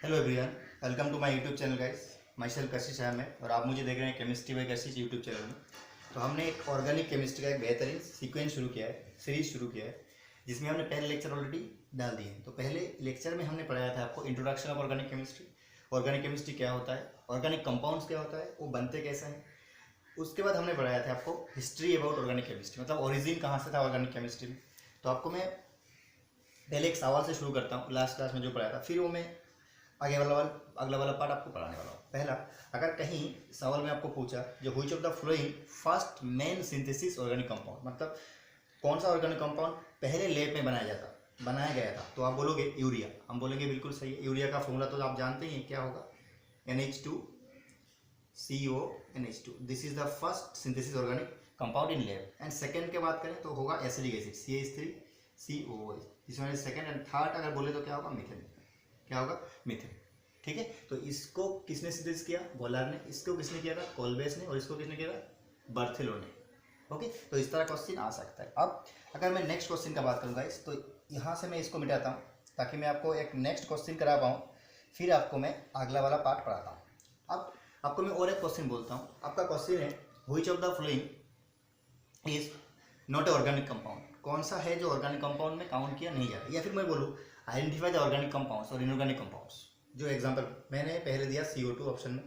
Hello everyone, welcome to my YouTube channel guys. Myself Kashish है मैं, और आप मुझे देख रहे हैं chemistry by Kashish YouTube channel में। तो हमने एक ऑर्गेनिक केमिस्ट्री का एक बेहतरीन सीक्वेंस शुरू किया है, सीरीज शुरू किया है, जिसमें हमने पहले लेक्चर ऑलरेडी डाल दिए हैं। तो पहले लेक्चर में हमने पढ़ाया था आपको introduction of organic chemistry, organic chemistry क्या होता है, ऑर्गेनिक कंपाउंड्स क्या होता है, वो बनते कैसे हैं। उसके बाद हमने पढ़ाया था आपको हिस्ट्री अबाउट ऑर्गेनिक केमिस्ट्री, मतलब ओरिजिन कहाँ से था ऑर्गेनिक केमिस्ट्री में। तो आपको मैं पहले एक सवाल से शुरू करता हूँ, लास्ट क्लास में जो पढ़ाया था, फिर वो मैं अगला वाला पार्ट आपको पढ़ाने वाला हूँ। पहला, अगर कहीं सवाल में आपको पूछा जो which of the flowing first main synthesis organic compound, मतलब कौन सा ऑर्गेनिक कंपाउंड पहले लैब में बनाया गया था, तो आप बोलोगे यूरिया। हम बोलेंगे बिल्कुल सही है। यूरिया का फॉर्मूला तो आप जानते ही हैं, क्या होगा, NH2CO this is the first synthesis organic compound in lab. And second के बात करें तो होगा एसिडिक एसिड CH3COOH, इसमें सेकेंड। एंड थर्ड अगर बोले तो क्या होगा, मीथेन। क्या होगा, मीथेन। ठीक है, तो इसको किसने सिंथेसिस किया, बोलार ने। इसको किसने किया था, कोलबेस ने। और इसको किसने किया था, बर्थिलो ने। ओके, तो इस तरह क्वेश्चन आ सकता है। अब अगर मैं नेक्स्ट क्वेश्चन का बात करूँगा इस, तो यहाँ से मैं इसको मिटाता हूँ ताकि मैं आपको एक नेक्स्ट क्वेश्चन करा पाऊँ, फिर आपको मैं अगला वाला पार्ट पढ़ाता हूँ। अब आपको मैं और एक क्वेश्चन बोलता हूँ। आपका क्वेश्चन है which of the following is not a organic compound, कौन सा है जो ऑर्गेनिक कंपाउंड में काउंट किया नहीं जाता। या फिर मैं बोलूँ आइडेंटिफाई द ऑर्गेनिक कंपाउंड्स और इनऑर्गेनिक कंपाउंड्स। जो एग्जांपल मैंने पहले दिया CO2 ऑप्शन में,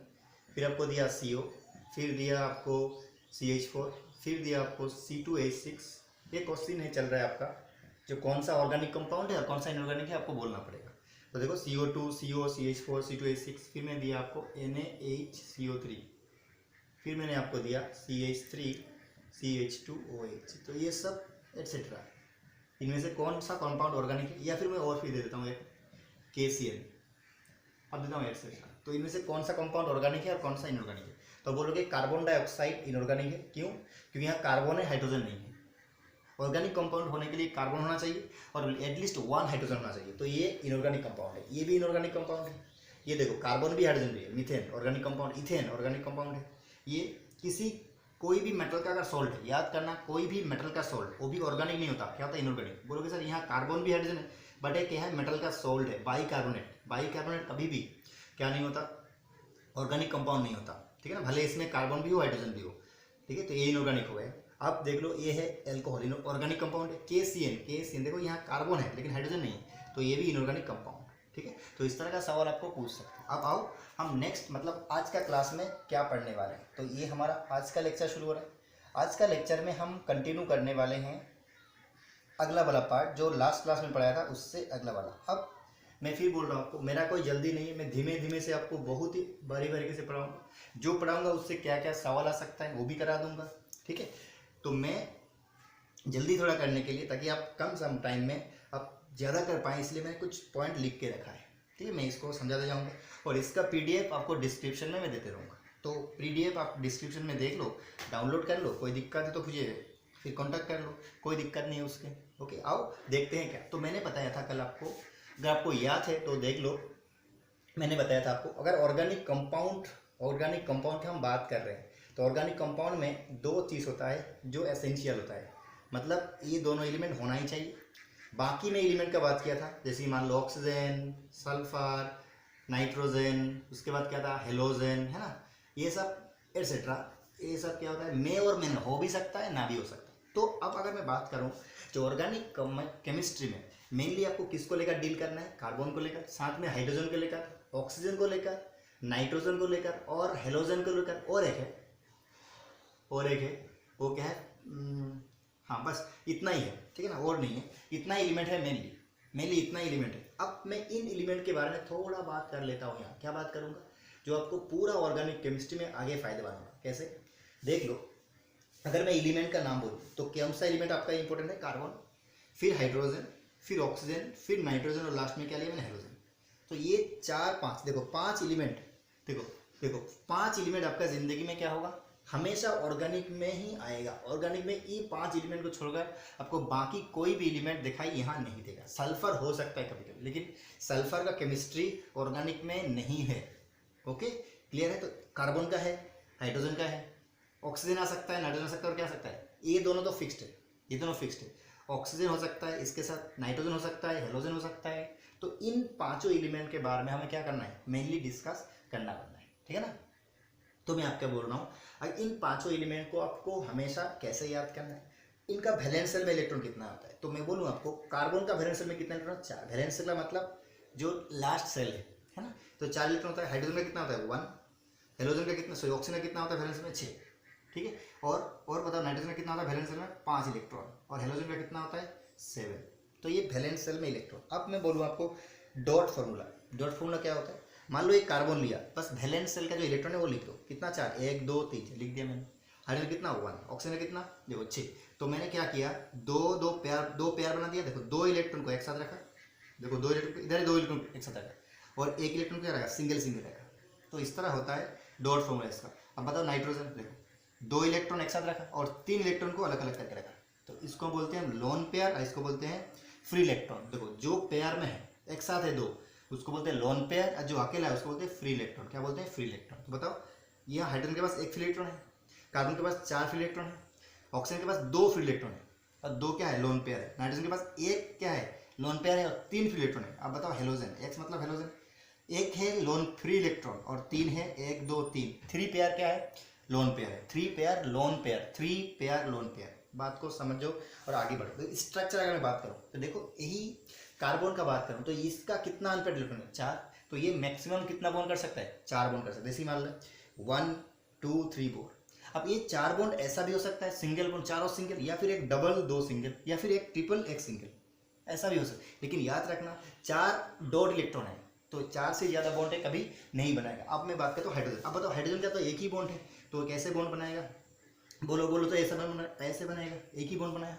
फिर आपको दिया CO, फिर दिया आपको CH4, फिर दिया आपको C2H6। ये क्वेश्चन है चल रहा है आपका, जो कौन सा ऑर्गेनिक कंपाउंड है और कौन सा इनऑर्गेनिक है आपको बोलना पड़ेगा। तो देखो CO2, CO, CH4, C2H6, फिर मैं दिया आपको NaHCO3, फिर मैंने आपको दिया CH3, CH2OH। तो ये सब एटसेट्रा, इनमें से कौन सा कंपाउंड ऑर्गेनिक है। या फिर मैं और फिर दे देता हूँ एक KCl, अब देता हूँ एटसेट्रा। तो इनमें से कौन सा कंपाउंड ऑर्गेनिक है और कौन सा इनऑर्गेनिक है। तो बोलोगे कार्बन डाइऑक्साइड इनऑर्गेनिक है। क्यों, क्योंकि यहाँ कार्बन है, हाइड्रोजन नहीं है। ऑर्गेनिक कंपाउंड होने के लिए कार्बन होना चाहिए और एटलीस्ट 1 हाइड्रोजन होना चाहिए। तो ये इनऑर्गेनिक कंपाउंड है, ये भी इनऑर्गेनिक कंपाउंड है। ये देखो कार्बन भी हाइड्रोजन भी है। Methane organic compound, ethane organic compound है। ये किसी कोई भी मेटल का अगर सॉल्ट है, याद करना, कोई भी मेटल का सॉल्ट वो भी ऑर्गेनिक नहीं होता, क्या होता है, इनऑर्गेनिक। बोलोगे सर यहाँ कार्बन भी हाइड्रोजन है, बट एक क्या है, मेटल का सॉल्ट है, बाइकार्बोनेट। बाइकार्बोनेट कभी भी क्या नहीं होता, ऑर्गेनिक कंपाउंड नहीं होता। ठीक है ना, भले इसमें कार्बन भी हो हाइड्रोजन भी हो। ठीक है, तो ये इनऑर्गेनिक हो गया। अब देख लो, ये है एल्कोहल, ऑर्गेनिक कंपाउंड है। KCN देखो यहाँ कार्बन है लेकिन हाइड्रोजन नहीं है, तो ये भी इनऑर्गेनिक कंपाउंड। ठीक है, तो इस तरह का सवाल आपको पूछ सकते हैं। अब आओ हम नेक्स्ट, मतलब आज का क्लास में क्या पढ़ने वाले हैं। तो ये हमारा आज का लेक्चर शुरू हो रहा है। आज का लेक्चर में हम कंटिन्यू करने वाले हैं अगला वाला पार्ट, जो लास्ट क्लास में पढ़ाया था उससे अगला वाला। अब मैं फिर बोल रहा हूँ आपको, मेरा कोई जल्दी नहीं है, मैं धीमे धीमे से आपको बहुत ही बारीकी से पढ़ाऊँगा। जो पढ़ाऊँगा उससे क्या क्या सवाल आ सकता है वो भी करा दूँगा। ठीक है, तो मैं जल्दी थोड़ा करने के लिए, ताकि आप कम सम टाइम में आप ज़्यादा कर पाएँ, इसलिए मैंने कुछ पॉइंट लिख के रखा है। ठीक है, मैं इसको समझाते जाऊँगा और इसका PDF आपको डिस्क्रिप्शन में मैं देते रहूँगा। तो PDF आप डिस्क्रिप्शन में देख लो, डाउनलोड कर लो। कोई दिक्कत है तो मुझे फिर कॉन्टैक्ट कर लो, कोई दिक्कत नहीं है उसके। ओके, आओ देखते हैं क्या। तो मैंने बताया था कल आपको, अगर आपको याद है तो देख लो, मैंने बताया था आपको, अगर ऑर्गेनिक कंपाउंड की हम बात कर रहे हैं तो ऑर्गेनिक कंपाउंड में 2 चीज़ होता है जो एसेंशियल होता है, मतलब ये दोनों एलिमेंट होना ही चाहिए। बाकी मैं एलिमेंट का बात किया था, जैसे मान लो ऑक्सीजन, सल्फर, नाइट्रोजन, उसके बाद क्या था, हेलोजन, है ना, ये सब एटसेट्रा। ये सब क्या होता है, में और में हो भी सकता है, ना भी हो सकता है। तो अब अगर मैं बात करूँ जो ऑर्गेनिक केमिस्ट्री में मेनली आपको किसको लेकर डील करना है, कार्बन को लेकर, साथ में हाइड्रोजन को लेकर, ऑक्सीजन को लेकर, नाइट्रोजन को लेकर और हेलोजन को लेकर, और एक है वो क्या है, हाँ बस इतना ही है। ठीक है ना, और नहीं है, इतना ही एलिमेंट है, मेनली इतना ही एलिमेंट है। अब मैं इन एलिमेंट के बारे में थोड़ा बात कर लेता हूँ। यहाँ क्या बात करूँगा, जो आपको पूरा ऑर्गेनिक केमिस्ट्री में आगे फायदेमंद होगा। कैसे, देख लो, अगर मैं एलिमेंट का नाम बोलूँ तो कौन सा एलिमेंट आपका इंपॉर्टेंट है, कार्बन, फिर हाइड्रोजन, फिर ऑक्सीजन, फिर नाइट्रोजन और लास्ट में क्या लिया मैंने, हेलोजन। तो ये 4-5 देखो, 5 एलिमेंट, देखो 5 एलिमेंट आपका ज़िंदगी में क्या होगा, हमेशा ऑर्गेनिक में ही आएगा। ऑर्गेनिक में ये 5 एलिमेंट को छोड़कर आपको बाकी कोई भी एलिमेंट दिखाई यहाँ नहीं देगा। सल्फर हो सकता है कभी कभी, लेकिन सल्फर का केमिस्ट्री ऑर्गेनिक में नहीं है। ओके, क्लियर है। तो कार्बन का है, हाइड्रोजन का है, ऑक्सीजन आ सकता है, नाइट्रोजन आ सकता है, और क्या आ सकता है, ये दोनों तो फिक्स्ड है, ये दोनों फिक्स्ड है। ऑक्सीजन हो सकता है, इसके साथ नाइट्रोजन हो सकता है, हेलोजन हो सकता है, तो इन पांचों एलिमेंट के बारे में हमें क्या करना है, मेनली डिस्कस करना है, ठीक है ना। तो मैं आपको बोल रहा हूँ इन पांचों एलिमेंट को आपको हमेशा कैसे याद करना है, इनका वैलेंस शेल में इलेक्ट्रॉन कितना होता है। तो मैं बोलूँ आपको कार्बन का वैलेंस शेल में कितना इलेक्ट्रॉन, 4। वैलेंस शेल का मतलब जो लास्ट सेल है ना, तो 4 इलेक्ट्रॉन होता है। हाइड्रोजन का कितना होता है 1, हेलोजन का कितना, सॉरी ऑक्सीजन का कितना होता है वैलेंस में 6, ठीक है। और बताओ नाइट्रोजन का कितना होता है वैलेंस शेल में 5 इलेक्ट्रॉन, और हेलोजन का कितना होता है 7। तो ये वैलेंस शेल में इलेक्ट्रॉन। अब मैं बोलूँ आपको डॉट फार्मूला क्या होता है। मान लो एक कार्बन लिया, बस वैलेंस शेल का जो इलेक्ट्रॉन है वो लिख दो, कितना 4, 1 2 3 लिख दिया मैंने। हाइड्रोजन कितना 1, ऑक्सीजन कितना देखो 6। तो मैंने क्या किया, दो पेयर बना दिया। देखो 2 इलेक्ट्रॉन को एक साथ रखा, देखो 2 इलेक्ट्रॉन इधर 2 इलेक्ट्रॉन एक साथ रखा, और एक इलेक्ट्रॉन क्या रखा, सिंगल रखा। तो इस तरह होता है डॉट फार्मूला इसका। अब बताओ नाइट्रोजन, देखो 2 इलेक्ट्रॉन एक साथ रखा और 3 इलेक्ट्रॉन को अलग अलग करके रखा, तो इसको बोलते हैं लोन पेयर और इसको बोलते हैं फ्री इलेक्ट्रॉन। देखो जो पेयर में है एक साथ है 2, उसको बोलते हैं लोन पेयर, और जो अकेला है उसको बोलते हैं फ्री इलेक्ट्रॉन। क्या बोलते हैं, फ्री इलेक्ट्रॉन। तो बताओ यहाँ हाइड्रोजन के पास 1 फ्री इलेक्ट्रॉन है, कार्बन के पास 4 फ्री इलेक्ट्रॉन है, ऑक्सीजन के पास 2 फ्री इलेक्ट्रॉन है, और 2 क्या है लोन पेयर है। नाइट्रोजन के पास 1 क्या है लोन पेयर है और 3 फ्री इलेक्ट्रॉन है। अब बताओ हेलोजन, एक्स मतलब हेलोजन, 1 है लोन फ्री इलेक्ट्रॉन और 3 है 1 2 3, 3 पेयर क्या है लोन पेयर है, 3 pair lone pair, 3 pair lone pair. बात को समझो और आगे बढ़ो। तो स्ट्रक्चर अगर मैं बात करूँ तो देखो यही कार्बन का बात करूँ तो इसका कितना अनपेयर्ड इलेक्ट्रॉन है 4, तो ये मैक्सिमम कितना बॉन्ड कर सकता है 4 बॉन्ड कर सकता है। जैसे मान लो 1 2 3 4। अब ये 4 बॉन्ड ऐसा भी हो सकता है सिंगल बॉन्ड, चारों सिंगल, या फिर एक डबल 2 सिंगल, या फिर एक ट्रिपल 1 सिंगल, ऐसा भी हो सकता है। लेकिन याद रखना 4 डॉट इलेक्ट्रॉन है, तो 4 से ज़्यादा बॉन्ड है कभी नहीं बनाएगा। अब मैं बात करता हूँ हाइड्रोजन। अब बताओ हाइड्रोजन का तो एक ही बॉन्ड है, तो कैसे बॉन्ड बनाएगा, बोलो तो ऐसे बनाएगा, एक ही बॉन्ड बनाया।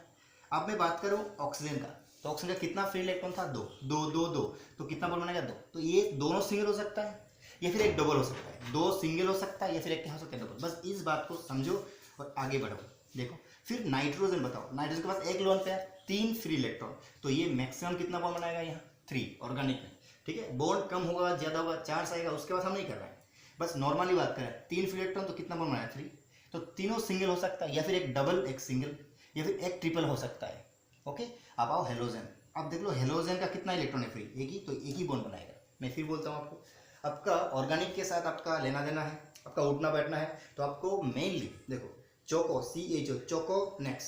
अब मैं बात करूँ ऑक्सीजन का, तो ऑक्सीजन का कितना फ्री इलेक्ट्रॉन था 2 2 2 2, तो कितना बॉन्ड बनेगा 2। तो ये दोनों सिंगल हो सकता है या फिर एक डबल हो सकता है, 2 सिंगल हो सकता है या फिर एक क्या हो सकता है डबल। बस इस बात को समझो और आगे बढ़ो। देखो फिर नाइट्रोजन बताओ, नाइट्रोजन के पास 1 लोन पेयर 3 फ्री इलेक्ट्रॉन, तो ये मैक्सिमम कितना बॉन्ड बनाएगा यहाँ 3 ऑर्गेनिक में, ठीक है। बॉन्ड कम होगा ज़्यादा होगा 4 से आएगा, उसके बाद हम नहीं कर रहे हैं, बस नॉर्मली बात करें 3 फ्री इलेक्ट्रॉन तो कितना बॉन्ड बनाया 3, तो तीनों सिंगल हो सकता है या फिर एक डबल एक सिंगल या फिर एक ट्रिपल हो सकता है, ओके। अब आओ हेलोजन। अब देख लो हेलोजन का कितना इलेक्ट्रॉन है फ्री, एक ही, तो एक ही बॉन्ड बनाएगा। मैं फिर बोलता हूँ आपको, आपका ऑर्गेनिक के साथ आपका लेना देना है, आपका उठना बैठना है, तो आपको मेनली देखो चोको CHO चोकोनेक्स,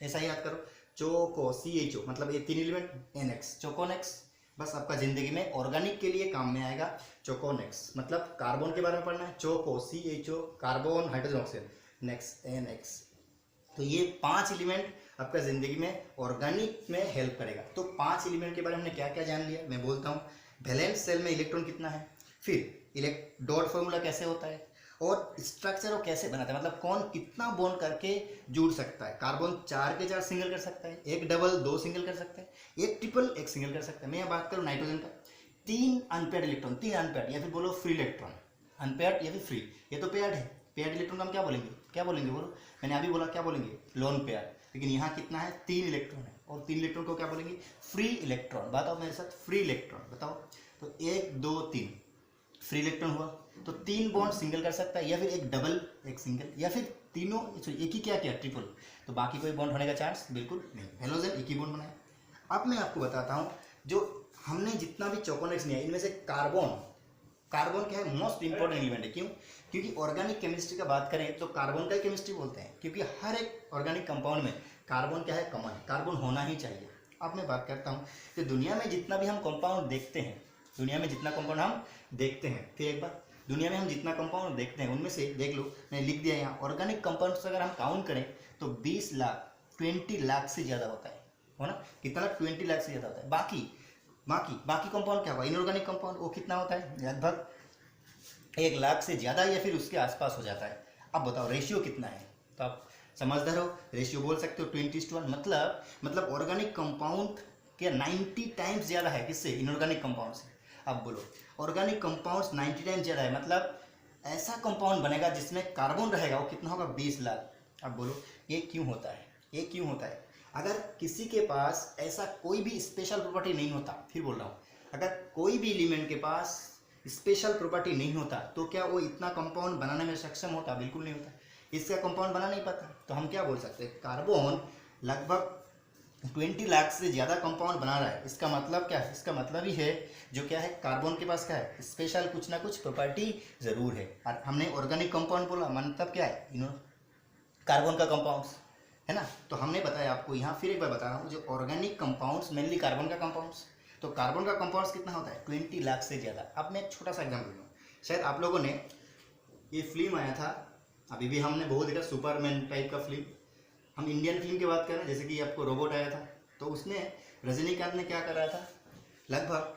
ऐसा ही याद करो, चोको CHO मतलब ये 3 एलिमेंट NX चोकोनेक्स। बस आपका जिंदगी में ऑर्गेनिक के लिए काम में आएगा चोकोनेक्स, मतलब कार्बन के बारे में पढ़ना है, choco CHO carbon hydrogen oxygen, next NX। तो ये 5 एलिमेंट आपका जिंदगी में ऑर्गेनिक में हेल्प करेगा। तो 5 एलिमेंट के बारे में हमने क्या क्या जान लिया, मैं बोलता हूँ वैलेंस शेल में इलेक्ट्रॉन कितना है, फिर डॉट फार्मूला कैसे होता है, और स्ट्रक्चर वो कैसे बनाता है, मतलब कौन कितना बॉन्ड करके जुड़ सकता है। कार्बन 4 के 4 सिंगल कर सकता है, एक डबल 2 सिंगल कर सकता है, एक ट्रिपल 1 सिंगल कर सकता है। मैं बात करूँ नाइट्रोजन का, 3 अनपेयर्ड इलेक्ट्रॉन, 3 अनपेयर्ड या फिर बोलो फ्री इलेक्ट्रॉन, अनपेयर्ड या फिर फ्री, ये तो पेयर्ड है। पेयर्ड इलेक्ट्रॉन का हम क्या बोलेंगे बोलो, मैंने अभी बोला क्या बोलेंगे लोन पेयर, लेकिन यहाँ कितना है 3 इलेक्ट्रॉन है, और 3 इलेक्ट्रॉन को क्या बोलेंगे फ्री इलेक्ट्रॉन। बताओ मेरे साथ फ्री इलेक्ट्रॉन बताओ, तो 1 2 3 फ्री इलेक्ट्रॉन हुआ, तो 3 बॉन्ड सिंगल कर सकता है या फिर एक डबल एक सिंगल, या फिर तीनों एक ही क्या ट्रिपल, तो बाकी कोई बॉन्ड होने का चांस बिल्कुल नहीं। हेलोजन एक ही बॉन्ड बनाया। अब मैं आपको बताता हूँ जो हमने जितना भी चोकोनेक्स लिया इनमें से कार्बन क्या है मोस्ट इंपॉर्टेंट एलिमेंट है। क्यों, क्योंकि ऑर्गेनिक केमिस्ट्री का बात करें तो कार्बन का ही केमिस्ट्री बोलते हैं, क्योंकि हर एक ऑर्गेनिक कंपाउंड में कार्बन क्या है कॉमन, कार्बन होना ही चाहिए। अब मैं बात करता हूँ कि दुनिया में जितना भी हम कंपाउंड देखते हैं, दुनिया में जितना कंपाउंड हम देखते हैं, फिर एक बार दुनिया में हम जितना कंपाउंड देखते हैं उनमें से देख लो, मैंने लिख दिया यहाँ ऑर्गेनिक कंपाउंड्स अगर हम काउंट करें तो 20 लाख 20 लाख से ज़्यादा होता है, हो ना, कितना 20 लाख से ज़्यादा होता है। बाकी कंपाउंड क्या हुआ, इनऑर्गेनिक कंपाउंड, वो कितना होता है लगभग 1 लाख से ज़्यादा या फिर उसके आसपास हो जाता है। अब बताओ रेशियो कितना है, तो आप समझदार हो, रेशियो बोल सकते हो 20:1, मतलब ऑर्गेनिक कंपाउंड के 90 टाइम्स ज़्यादा है किससे, इनऑर्गेनिक कंपाउंड से। अब बोलो ऑर्गेनिक कंपाउंड्स 90 टाइम्स ज़्यादा है, मतलब ऐसा कंपाउंड बनेगा जिसमें कार्बन रहेगा, वो कितना होगा 20 लाख। अब बोलो ये क्यों होता है, अगर किसी के पास ऐसा कोई भी स्पेशल प्रॉपर्टी नहीं होता, फिर बोल रहा हूँ, अगर कोई भी एलिमेंट के पास स्पेशल प्रॉपर्टी नहीं होता तो क्या वो इतना कंपाउंड बनाने में सक्षम होता, बिल्कुल नहीं होता। इसका कंपाउंड बना नहीं पाता, तो हम क्या बोल सकते हैं, कार्बन लगभग 20 लाख से ज़्यादा कंपाउंड बना रहा है, इसका मतलब क्या है? इसका मतलब ही है जो क्या है, कार्बन के पास क्या है, स्पेशल कुछ ना कुछ प्रॉपर्टी जरूर है। और हमने ऑर्गेनिक कंपाउंड बोला, मतलब क्या है, कार्बन का कंपाउंड्स है ना। तो हमने बताया आपको, यहाँ फिर एक बार बता रहा हूँ, जो ऑर्गेनिक कंपाउंड्स मेनली कार्बन का कंपाउंड्स, तो कार्बन का कंपाउंड्स कितना होता है, 20 लाख से ज़्यादा। अब मैं एक छोटा सा एग्जाम्पल दूँ, शायद आप लोगों ने ये फिल्म आया था, अभी भी हमने बहुत देखा, सुपरमैन टाइप का फिल्म, हम इंडियन फिल्म की बात करें, जैसे कि आपको रोबोट आया था, तो उसमें रजनीकांत ने क्या कर रहा था, लगभग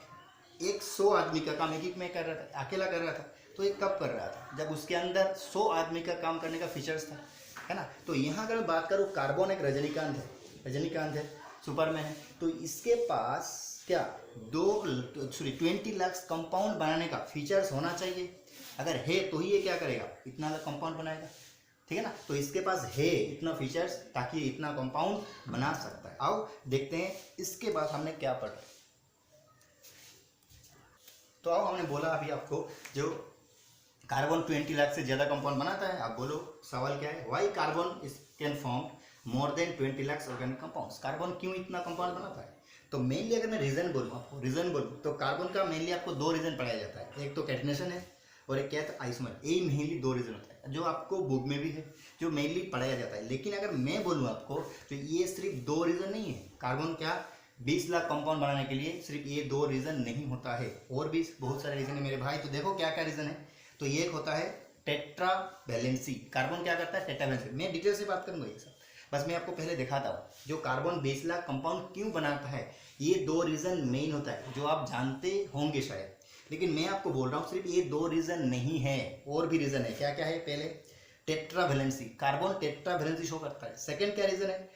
100 आदमी का काम एक एक में कर रहा था, अकेला कर रहा था। तो ये कब कर रहा था, जब उसके अंदर 100 आदमी का काम करने का फीचर्स था, है ना। तो यहाँ अगर मैं बात करूँ, कार्बन एक रजनीकांत है, सुपरमैन है, तो इसके पास क्या 20 लाख कंपाउंड बनाने का फीचर्स होना चाहिए। अगर है तो ही ये क्या करेगा, इतना कंपाउंड बनाएगा, ठीक है ना। तो इसके पास है इतना फीचर्स ताकि इतना कंपाउंड बना सकता है। आओ देखते हैं इसके बाद हमने क्या पढ़ा। तो आओ, हमने बोला अभी आपको, जो कार्बन 20 लाख से ज़्यादा कंपाउंड बनाता है। आप बोलो सवाल क्या है, why carbon is can form more than 20 lakh organic compounds, carbon क्यों इतना कंपाउंड बनाता है। तो मेनली अगर मैं रीज़न बोलूँ आपको, तो कार्बन का मेनली आपको 2 रीज़न पढ़ाया जाता है, एक तो कैटनेशन है और एक क्या है आइसोमर। यही मेनली 2 रीज़न होता है जो आपको बुक में भी है, जो मेनली पढ़ाया जाता है। लेकिन अगर मैं बोलूँ आपको, तो ये सिर्फ 2 रीज़न नहीं है, कार्बन क्या 20 लाख कंपाउंड बनाने के लिए सिर्फ ये 2 रीज़न नहीं होता है, और भी बहुत सारे रीज़न है मेरे भाई। तो देखो क्या क्या रीज़न है। तो ये एक होता है टेट्रा वैलेंसी, कार्बन क्या करता है, टेट्रा वैलेंसी। मैं डिटेल से बात करूंगा ये सब, बस मैं आपको पहले दिखाता हूँ जो कार्बन 20 लाख कंपाउंड क्यों बनाता है। ये 2 रीज़न मेन होता है जो आप जानते होंगे शायद, लेकिन मैं आपको बोल रहा हूँ सिर्फ ये 2 रीज़न नहीं है, और भी रीज़न है। क्या क्या है, पहले tetra valency, carbon tetra valency show करता है। सेकेंड क्या रीज़न है,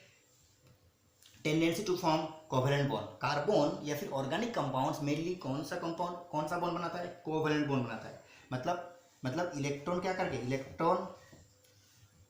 tendency to form covalent bond. Carbon या फिर ऑर्गेनिक कंपाउंड्स मेनली कौन सा बॉन्ड बनाता है, कोवेलेंट बॉन्ड बनाता है। मतलब इलेक्ट्रॉन क्या करके, इलेक्ट्रॉन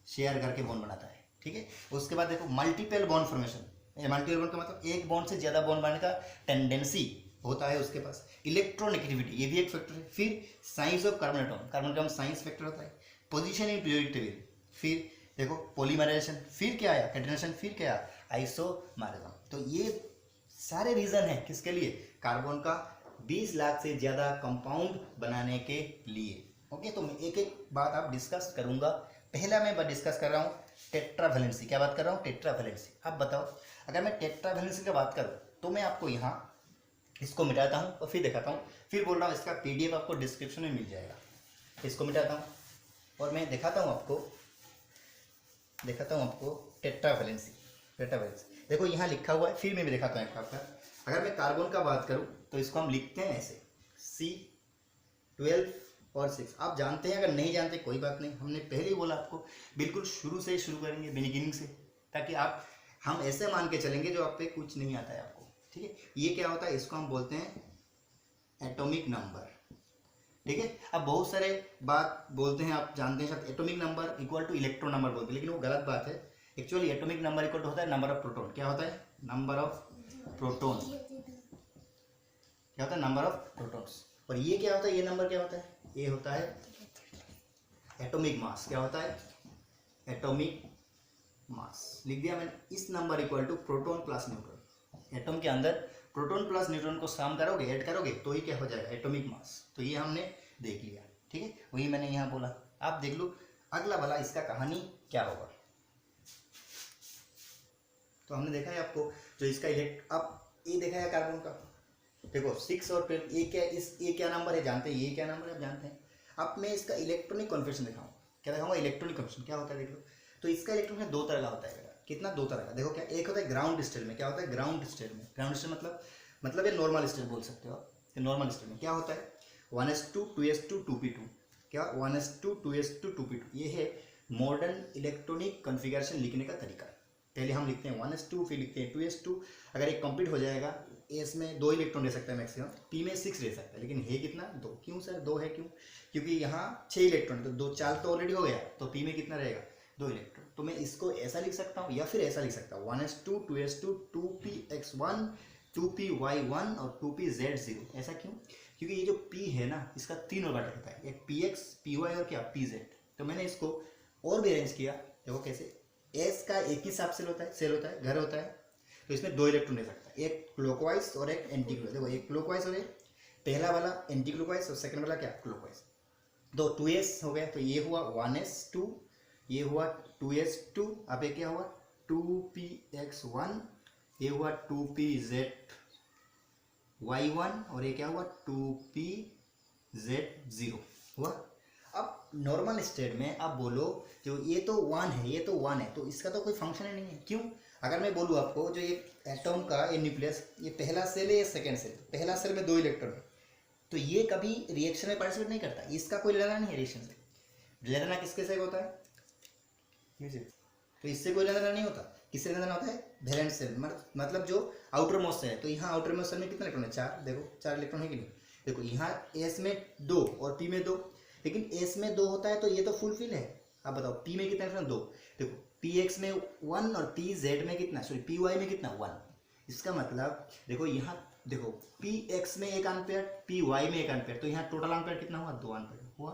शेयर करके बॉन्ड बनाता है, ठीक है। उसके बाद देखो multiple bond formation, multiple bond का मतलब एक बॉन्ड से ज़्यादा बॉन्ड बनाने का टेंडेंसी होता है उसके पास। इलेक्ट्रोनेगेटिविटी, ये भी एक फैक्टर है। फिर size of carbon atom, carbon का साइंस फैक्टर होता है। पोजीशन इन पीरियोडिक टेबल, फिर देखो पॉलीमराइजेशन, फिर क्या आया कैटेनेशन, फिर क्या आया आइसोमराइजेशन। तो ये सारे रीज़न है किसके लिए, कार्बन का 20 लाख से ज़्यादा कंपाउंड बनाने के लिए। ओके, तो मैं एक एक बात आप डिस्कस करूंगा। पहला मैं डिस्कस कर रहा हूँ टेट्रा वैलेंसी, क्या बात कर रहा हूँ, टेट्रा वैलेंसी। अब बताओ, अगर मैं टेट्रा वैलेंसी की बात करूँ तो मैं आपको यहाँ इसको मिटाता हूँ और फिर दिखाता हूँ, फिर बोल रहा हूँ इसका PDF आपको डिस्क्रिप्शन में मिल जाएगा। इसको मिटाता हूँ और मैं दिखाता हूँ आपको टेट्रा वैलेंसी। देखो यहाँ लिखा हुआ है, फिर मैं भी दिखाता हूँ आपका। अगर मैं कार्बन का बात करूँ तो इसको हम लिखते हैं ऐसे C12 और 6। आप जानते हैं, अगर नहीं जानते कोई बात नहीं, हमने पहले ही बोला आपको बिल्कुल शुरू से ही शुरू करेंगे, बिगिनिंग से, ताकि हम ऐसे मान के चलेंगे जो आप पे कुछ नहीं आता है आपको, ठीक है। ये क्या होता है, इसको हम बोलते हैं एटॉमिक नंबर, ठीक है। अब बहुत सारे बात बोलते हैं, आप जानते हैं शायद, atomic number equal to electron number बोलते हैं, लेकिन वो गलत बात है। Actually atomic number equal to होता है नंबर ऑफ प्रोटॉन। क्या होता है, नंबर ऑफ प्रोटॉन, क्या होता है, नंबर ऑफ प्रोटॉन्स। और ये क्या होता है, ये नंबर क्या होता है, ये होता है एटॉमिक मास। क्या होता है, एटॉमिक मास। लिख दिया मैंने, इस number equal to proton plus neutron. Atom के अंदर प्रोटॉन प्लस न्यूट्रॉन को सम करोगे, ऐड करोगे, तो ही क्या हो जाएगा, एटॉमिक मास। तो ये हमने देख लिया, ठीक है, वही मैंने यहाँ बोला। आप देख लो अगला वाला, इसका कहानी क्या होगा। तो हमने देखा है आपको जो इसका अब ये देखा है कार्बन का, देखो 6 और 12, ये क्या नंबर है जानते हैं, ये क्या नंबर है आप जानते हैं। अब मैं इसका इलेक्ट्रॉनिक कॉन्फिगरेशन दिखाऊँ, क्या दिखाऊंगा, इलेक्ट्रॉनिक कॉन्फिगरेशन क्या होता है देख लो। तो इसका इलेक्ट्रॉन 2 तरह का होता है, कितना, 2 तरह का। देखो क्या, एक होता है ग्राउंड स्टेट में, क्या होता है ग्राउंड स्टेट में, ग्राउंड स्टेट मतलब ये नॉर्मल स्टेट बोल सकते हो आप। नॉर्मल स्टेट में क्या होता है 1s2 2s2 2p2, क्या 1s2 2s2 2p2, ये है मॉडर्न इलेक्ट्रॉनिक कॉन्फ़िगरेशन लिखने का तरीका। पहले हम लिखते हैं 1s2, फिर लिखते हैं 2s2। अगर एक कंप्लीट हो जाएगा, एस में 2 इलेक्ट्रॉन रह सकता है मैक्सिमम, पी में 6 रह सकता है, लेकिन है कितना, 2। क्यों सर 2 है, क्यों, क्योंकि यहाँ 6 इलेक्ट्रॉन, तो 2 4 तो ऑलरेडी हो गया, तो पी में कितना रहेगा, 2 इलेक्ट्रॉन। तो मैं इसको ऐसा लिख सकता हूँ या फिर ऐसा लिख सकता हूँ 1s2 2s2 2px1 2py1 और 2pz0। ऐसा क्यों, क्योंकि ये जो p है ना, इसका 3 ऑर्बिटल होता है, एक px py और क्या pz। तो मैंने इसको और भी अरेंज किया, देखो कैसे, s का एक ही साफ सेल होता है, घर होता है, तो इसमें 2 इलेक्ट्रॉन रह सकता है, एक क्लॉकवाइज और एक एंटी क्लॉकवाइज। देखो एक क्लॉकवाइज और एक पहला वाला एंटी क्लॉकवाइज और सेकंड वाला क्या क्लॉकवाइज। तो 2s हो गया, तो ये हुआ 1s2, ये हुआ 2s2, अब ये क्या हुआ 2px1, ये हुआ 2pzy1 और ये क्या हुआ 2pz0 हुआ। अब नॉर्मल स्टेट में आप बोलो जो ये तो 1 है, ये तो 1 है, तो इसका तो कोई फंक्शन ही नहीं है। क्यों? अगर मैं बोलूँ आपको जो ये एटॉम का ये न्यूक्लियस, ये पहला सेल है, ये सेकेंड सेल, पहला सेल में 2 इलेक्ट्रॉन है, तो ये कभी रिएक्शन में पार्टिसिपेट नहीं करता, इसका कोई लेना नहीं है रिएक्शन से। लेना किसके से होता है, तो इससे कोई लेना नहीं होता। किससे लेना होता है? वैलेंट सेल, मतलब जो आउटर मोस्ट है। तो यहाँ आउटर मोस्ट सेल में कितने इलेक्ट्रॉन है? 4। देखो 4 इलेक्ट्रॉन है कि नहीं? देखो यहाँ एस में 2 और पी में 2, लेकिन एस में 2 होता है तो ये तो फुलफिल है। आप बताओ पी में कितना इलेक्ट्रॉन? 2। देखो पी एक्स में 1 और पी जेड में कितना, सॉरी पी वाई में कितना 1। इसका मतलब देखो यहाँ देखो पी एक्स में 1 एम्पेयर, पी वाई में 1 एम्पेयर, तो यहाँ टोटल एम्पेयर कितना हुआ? 2 एम्पेयर हुआ।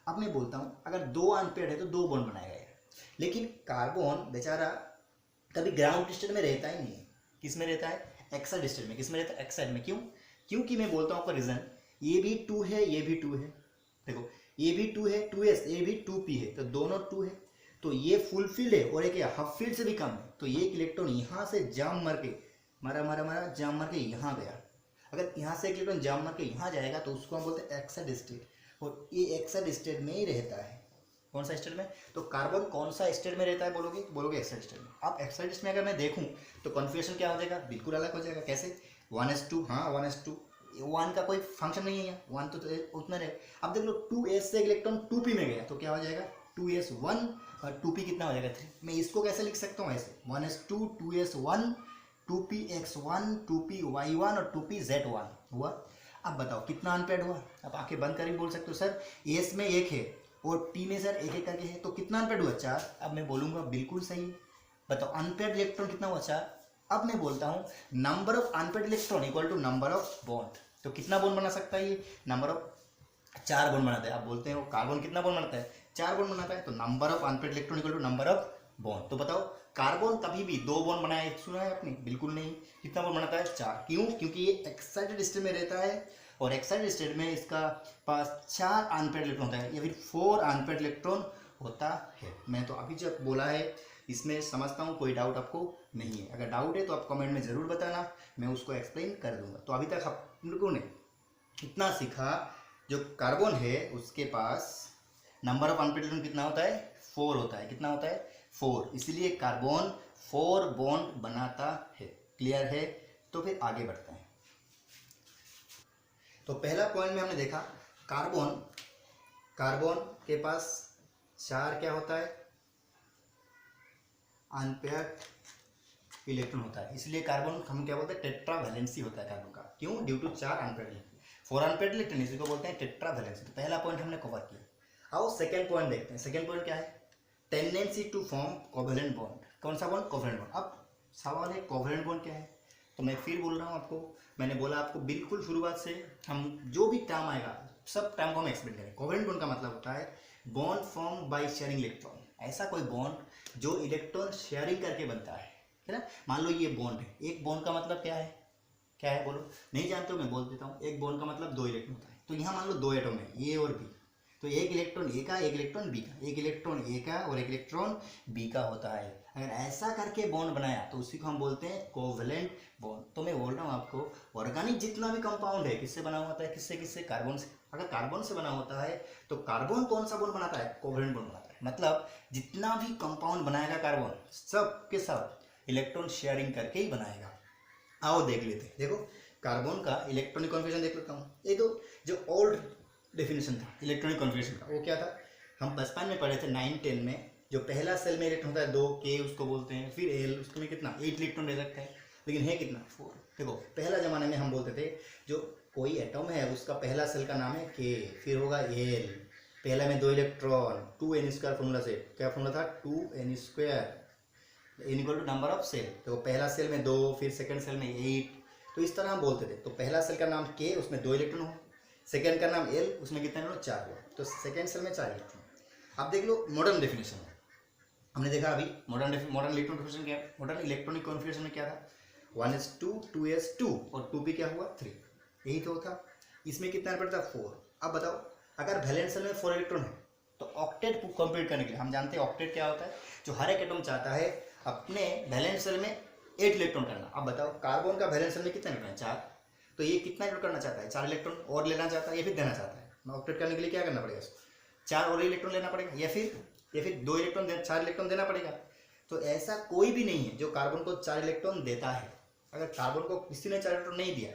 अब मैं बोलता हूँ अगर 2 एम्पेयर है तो 2 बॉन्ड बनाएगा यार, लेकिन कार्बन बेचारा कभी ग्राउंड स्टेट में रहता ही नहीं है। किस में रहता है? एक्साइड स्टेट में। किस में रहता है? एक्साइड में। क्यों? क्योंकि मैं बोलता हूँ आपका रीजन, ये भी 2 है, ये भी 2 है। देखो ये भी 2 है 2s, ये भी 2p है, तो दोनों 2 है, तो ये फुल फील्ड है और एक हाफ फील्ड से भी कम है। तो ये एक इलेक्ट्रॉन यहाँ से जाम मार के मारा जाम मार के यहाँ गया। अगर यहाँ से एक इलेक्ट्रॉन जाम मार के यहाँ जाएगा तो उसको हम बोलते हैं एक्साइड स्टेट, और ये एक्साइड स्टेट में ही रहता है। कौन सा स्टेट में? तो कार्बन कौन सा स्टेट में रहता है बोलोगे एक्साइड स्टेट में। अब एक्साइड स्टेट में अगर मैं देखूं तो कॉन्फ़िगरेशन क्या हो जाएगा? बिल्कुल अलग हो जाएगा। कैसे? 1s2, हाँ 1s2, 1 का कोई फंक्शन नहीं है यहाँ, 1 तो उतना रहे। अब देख लो 2s से इलेक्ट्रॉन 2p में गया तो क्या हो जाएगा? 2s1 और 2p कितना हो जाएगा? 3। मैं इसको कैसे लिख सकता हूँ? ऐसे 1s2 2s1 2px1 2py1 और 2pz1 हुआ। अब बताओ कितना अनपेड हुआ? आप आंखें बंद कर ही बोल सकते हो सर एस में 1 है और पी में सर 1 करके है, तो कितना अनपेड हुआ? 4। अब मैं बोलूँगा बिल्कुल सही। बताओ अनपेड इलेक्ट्रॉन कितना हुआ? 4। अब मैं बोलता हूँ number of unpaid electron equal to number of bond. तो कितना बॉन्ड बना सकता है ये? नंबर ऑफ 4 बॉन्ड बनाता है। आप बोलते हैं वो कार्बन कितना बॉन्ड बनाता है? 4 बॉन्ड बनाता है। तो number of unpaid electron equal to number of bond. तो बताओ कार्बन कभी भी 2 बॉन्ड बनाया सुना है आपने? बिल्कुल नहीं। कितना बॉन्ड बनाता है? 4। क्यों? क्योंकि ये एक्साइटेड स्टेट में रहता है और एक्साइटेड स्टेट में इसका पास 4 अनपेड इलेक्ट्रॉन होता है या फिर 4 अनपेड इलेक्ट्रॉन होता है। मैं तो अभी जब बोला है इसमें समझता हूँ, कोई डाउट आपको नहीं है। अगर डाउट है तो आप कमेंट में ज़रूर बताना, मैं उसको एक्सप्लेन कर दूंगा। तो अभी तक हम लोगों ने इतना सीखा, जो कार्बन है उसके पास नंबर ऑफ अनपेड इलेक्ट्रॉन कितना होता है? 4 होता है। कितना होता है? 4। इसलिए कार्बन 4 बॉन्ड बनाता है। क्लियर है? तो फिर आगे बढ़ते हैं। तो पहला पॉइंट में हमने देखा कार्बन के पास 4 क्या होता है? अनपेयर्ड इलेक्ट्रॉन होता है। इसलिए कार्बन हम क्या बोलते हैं? टेट्रा वैलेंसी होता है कार्बन का। क्यों? Due to 4 unpaired electron, 4 unpaired electron, इसी को बोलते हैं टेट्रा वैलेंसी। तो पहला पॉइंट हमने कवर किया। आओ सेकेंड पॉइंट देखते हैं। सेकेंड पॉइंट क्या है? Tendency to form covalent bond. कौन सा बॉन्ड? Covalent bond. अब सवाल है कोवेलेंट बॉन्ड क्या है? तो मैं फिर बोल रहा हूँ आपको, मैंने बोला आपको बिल्कुल शुरुआत से, हम जो भी टर्म आएगा सब टर्म को हम एक्सप्लेन करें। कोवेलेंट बॉन्ड का मतलब होता है bond form by sharing electron. ऐसा कोई बॉन्ड जो इलेक्ट्रॉन शेयरिंग करके बनता है ना। मान लो ये बॉन्ड है, एक बॉन्ड का मतलब क्या है? क्या है बोलो? नहीं जानते हो? मैं बोल देता हूँ। एक बॉन्ड का मतलब 2 इलेक्ट्रॉन होता है। तो यहाँ मान लो 2 एटम है, ए और बी, तो एक इलेक्ट्रॉन ए का, एक इलेक्ट्रॉन बी का, एक इलेक्ट्रॉन ए का और एक इलेक्ट्रॉन बी का होता है। अगर ऐसा करके बॉन्ड बनाया तो उसी को हम बोलते हैं कोवेलेंट बॉन्ड। तो मैं बोल रहा हूँ आपको ऑर्गेनिक जितना भी कंपाउंड है किससे बना होता है? किससे किससे? कार्बन से। अगर कार्बन से बना होता है तो कार्बन कौन सा बॉन्ड बनाता है? कोवेलेंट बॉन्ड बनाता है। मतलब जितना भी कंपाउंड बनाएगा कार्बन, सब के सब इलेक्ट्रॉन शेयरिंग करके ही बनाएगा। आओ देख लेते हैं। देखो कार्बन का इलेक्ट्रॉनिक कॉन्फ़िगरेशन देख लेता हूँ। ये तो जो ओल्ड डेफिनेशन था इलेक्ट्रॉनिक कॉन्फ़िगरेशन का, वो क्या था? हम बचपन में पढ़े थे 9-10 में। जो पहला सेल में इलेक्ट्रॉन होता है 2 के उसको बोलते हैं, फिर एल, उसको में कितना 8 इलेक्ट्रॉन रह सकता है, लेकिन है कितना 4। देखो पहला ज़माने में हम बोलते थे जो कोई एटम है उसका पहला सेल का नाम है के, फिर होगा एल, पहला में 2 इलेक्ट्रॉन, 2n² फॉर्मूला से। क्या फॉर्मूला था? 2n², n equal to number of shell. तो पहला सेल में 2, फिर सेकंड सेल में 8, तो इस तरह हम बोलते थे। तो पहला सेल का नाम के, उसमें 2 इलेक्ट्रॉन हो, सेकंड का नाम एल, उसमें कितने इलेक्ट्रॉन? 4 हुआ। तो सेकंड सेल में 4 इलेक्ट्रॉन। अब देख लो मॉडर्न डेफिनेशन हमने देखा अभी। मॉडर्न इलेक्ट्रॉनिक कॉन्फ़िगरेशन क्या है? मॉडर्न इलेक्ट्रॉनिक कॉन्फ़िगरेशन में क्या था? 1s2 2s2 और 2p क्या हुआ 3, यही तो था। इसमें कितना पड़ता 4। अब बताओ अगर वैलेंस शेल में 4 इलेक्ट्रॉन है तो ऑक्टेट कंप्लीट करने के लिए हम जानते हैं ऑक्टेट क्या होता है, जो हर एक एटम चाहता है अपने वैलेंस शेल में 8 इलेक्ट्रॉन करना। अब बताओ कार्बन का वैलेंस शेल में कितना इलेक्ट्रॉन है 4, तो ये कितना इलेक्ट्रॉन करना चाहता है 4 इलेक्ट्रॉन और लेना चाहता है या फिर देना चाहता है। ऑक्टेट करने के लिए क्या करना पड़ेगा इसको 4 और इलेक्ट्रॉन लेना पड़ेगा या फिर 2 इलेक्ट्रॉन 4 इलेक्ट्रॉन देना पड़ेगा। तो ऐसा कोई भी नहीं है जो कार्बन को 4 इलेक्ट्रॉन देता है। अगर कार्बन को किसी ने 4 इलेक्ट्रॉन नहीं दिया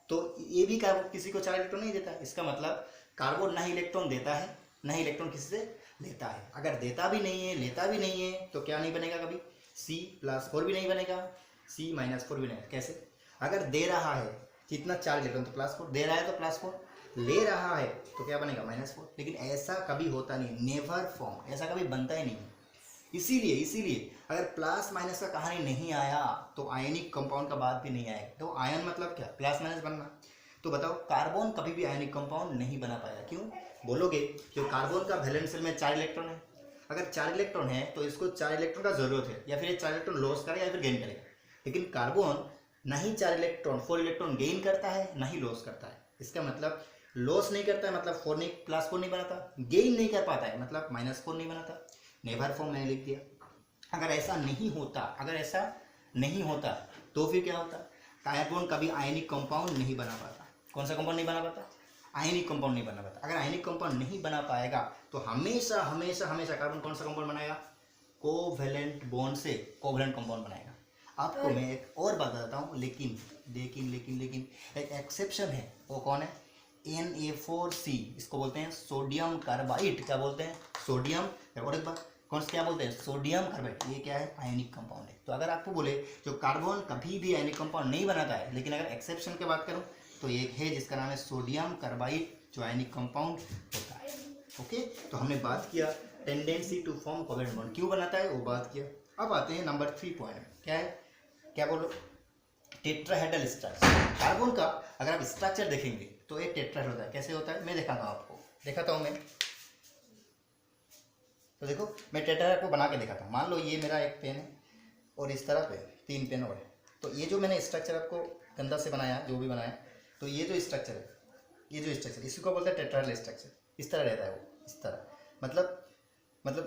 तो ये भी कार्बन किसी को 4 इलेक्ट्रॉन नहीं देता। इसका मतलब कार्बन ना ही इलेक्ट्रॉन देता है ना ही इलेक्ट्रॉन किसी से लेता है। अगर देता भी नहीं है लेता भी नहीं है तो क्या नहीं बनेगा कभी C+4 भी नहीं बनेगा, C-4 भी नहीं। कैसे, अगर दे रहा है कितना 4 इलेक्ट्रॉन तो +4, दे रहा है तो +4, ले रहा है तो क्या बनेगा -4। लेकिन ऐसा कभी होता नहीं, नेवर फॉर्म, ऐसा कभी बनता ही नहीं। इसीलिए अगर प्लस माइनस का कहानी नहीं आया तो आयनिक कंपाउंड का बात भी नहीं आएगा। तो आयन मतलब क्या, प्लस माइनस बनना। तो बताओ कार्बन कभी भी आयनिक कंपाउंड नहीं बना पाया। क्यों बोलोगे, जो कार्बन का वैलेंस शेल में 4 इलेक्ट्रॉन है, अगर 4 इलेक्ट्रॉन है तो इसको 4 इलेक्ट्रॉन का जरूरत है, या फिर ये 4 इलेक्ट्रॉन लॉस करेगा या फिर गेन करेगा। लेकिन कार्बन ना ही 4 इलेक्ट्रॉन 4 इलेक्ट्रॉन गेन करता है ना ही लॉस करता है। इसका मतलब लॉस नहीं करता है मतलब 4 नहीं +4 नहीं बनाता, गेन नहीं कर पाता है मतलब -4 नहीं बनाता। नेवर फॉर्म मैंने लिख दिया। अगर ऐसा नहीं होता तो फिर क्या होता, कार्बन कभी आयनिक कंपाउंड नहीं बना पाता। कौन सा कंपाउंड नहीं बना पाता, आयनिक कंपाउंड नहीं बना पाता। अगर आयनिक कंपाउंड नहीं बना पाएगा तो हमेशा कार्बन कौन सा कंपाउंड बनाएगा, कोवैलेंट बॉन्ड से कोवैलेंट कंपाउंड बनाएगा। आपको मैं एक और बात बताता हूँ, लेकिन एक एक्सेप्शन है। वो कौन है, Na4C, इसको बोलते हैं सोडियम कार्बाइड। क्या बोलते हैं, सोडियम। और एक बार कौन सा क्या बोलते हैं, सोडियम कार्बाइड। ये क्या है, आयनिक कंपाउंड है। तो अगर आपको बोले जो कार्बन कभी भी आयनिक कंपाउंड नहीं बनाता है, लेकिन अगर एक्सेप्शन की बात करूँ तो एक है जिसका नाम है सोडियम कार्बाइड, जो आयनिक कंपाउंड होता है। ओके, तो हमने बात किया tendency to form covalent bond क्यों बनाता है, वो बात किया। अब आते हैं नंबर 3 पॉइंट, क्या है, क्या बोलो, टेट्राहेड्रल स्ट्रक्चर। कार्बन का अगर आप स्ट्रक्चर देखेंगे तो एक टेट्राहेड्रल होता है। कैसे होता है मैं दिखाता हूँ आपको, दिखाता हूँ मैं। तो देखो मैं टेट्राहेड्रल को बना के दिखाता हूँ। मान लो ये मेरा एक पेन है और इस तरह पे 3 पेन और है। तो ये जो मैंने स्ट्रक्चर आपको गंदा से बनाया, जो भी बनाया, तो ये जो स्ट्रक्चर है, ये जो स्ट्रक्चर, इसी को बोलते हैं टेट्राहेड्रल स्ट्रक्चर। इस तरह रहता है वो, इस तरह। मतलब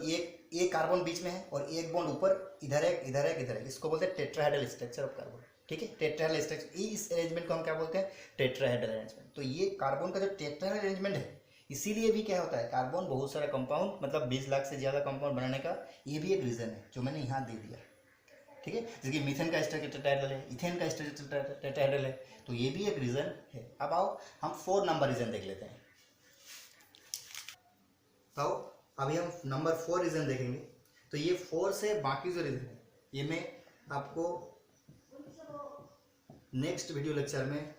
एक कार्बन बीच में है और एक बॉन्ड ऊपर, इधर है। इसको बोलते हैं टेट्राहेड्रल स्ट्रक्चर ऑफ कार्बन। ठीक है, टेट्राहेड्रल स्ट्रक्चर, इस अरेंजमेंट को हम क्या बोलते हैं, टेट्राहेड्रल अरेंजमेंट। तो ये कार्बन का जो टेट्राहेड्रल अरेंजमेंट है, इसीलिए भी क्या होता है, कार्बन बहुत सारा कंपाउंड, मतलब 20 लाख से ज़्यादा कंपाउंड बनाने का ये भी एक रीज़न है जो मैंने यहाँ दे दिया। ठीक है, जैसे कि मीथेन का स्ट्रक्चर टेट्राहेड्रल है, इथेन का स्ट्रक्चर टेट्राहेड्रल है, तो ये भी एक रीज़न है। अब आओ हम 4 नंबर रीज़न देख लेते हैं। तो अभी हम नंबर 4 रीज़न देखेंगे। तो ये 4 से बाकी जो रीज़न है ये मैं आपको नेक्स्ट वीडियो लेक्चर में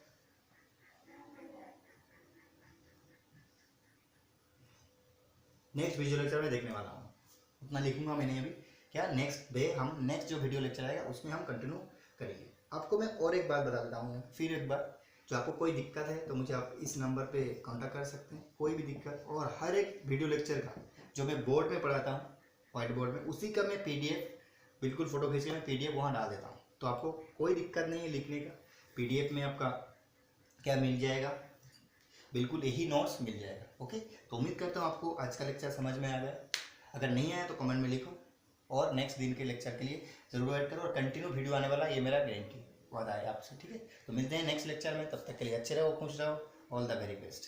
देखने वाला हूँ। उतना लिखूंगा मैंने अभी, क्या नेक्स्ट डे हम नेक्स्ट जो वीडियो लेक्चर आएगा उसमें हम कंटिन्यू करेंगे। आपको मैं और एक बात बता देता हूँ फिर एक बार, जो आपको कोई दिक्कत है तो मुझे आप इस नंबर पे कांटेक्ट कर सकते हैं, कोई भी दिक्कत। और हर एक वीडियो लेक्चर का जो मैं बोर्ड में पढ़ाता हूँ, व्हाइट बोर्ड में, उसी का मैं PDF बिल्कुल फ़ोटो खींच के मैं PDF वहाँ डाल देता हूँ। तो आपको कोई दिक्कत नहीं है लिखने का, PDF में आपका क्या मिल जाएगा, बिल्कुल यही नोट्स मिल जाएगा। ओके, तो उम्मीद करता हूँ आपको आज का लेक्चर समझ में आ गया। अगर नहीं आया तो कमेंट में लिखो, और नेक्स्ट दिन के लेक्चर के लिए ज़रूर वेट करो। और कंटिन्यू वीडियो आने वाला, ये मेरा गारंटी वादा है आपसे। ठीक है, तो मिलते हैं नेक्स्ट लेक्चर में, तब तक के लिए अच्छे रहो, खुश रहो। All the very best.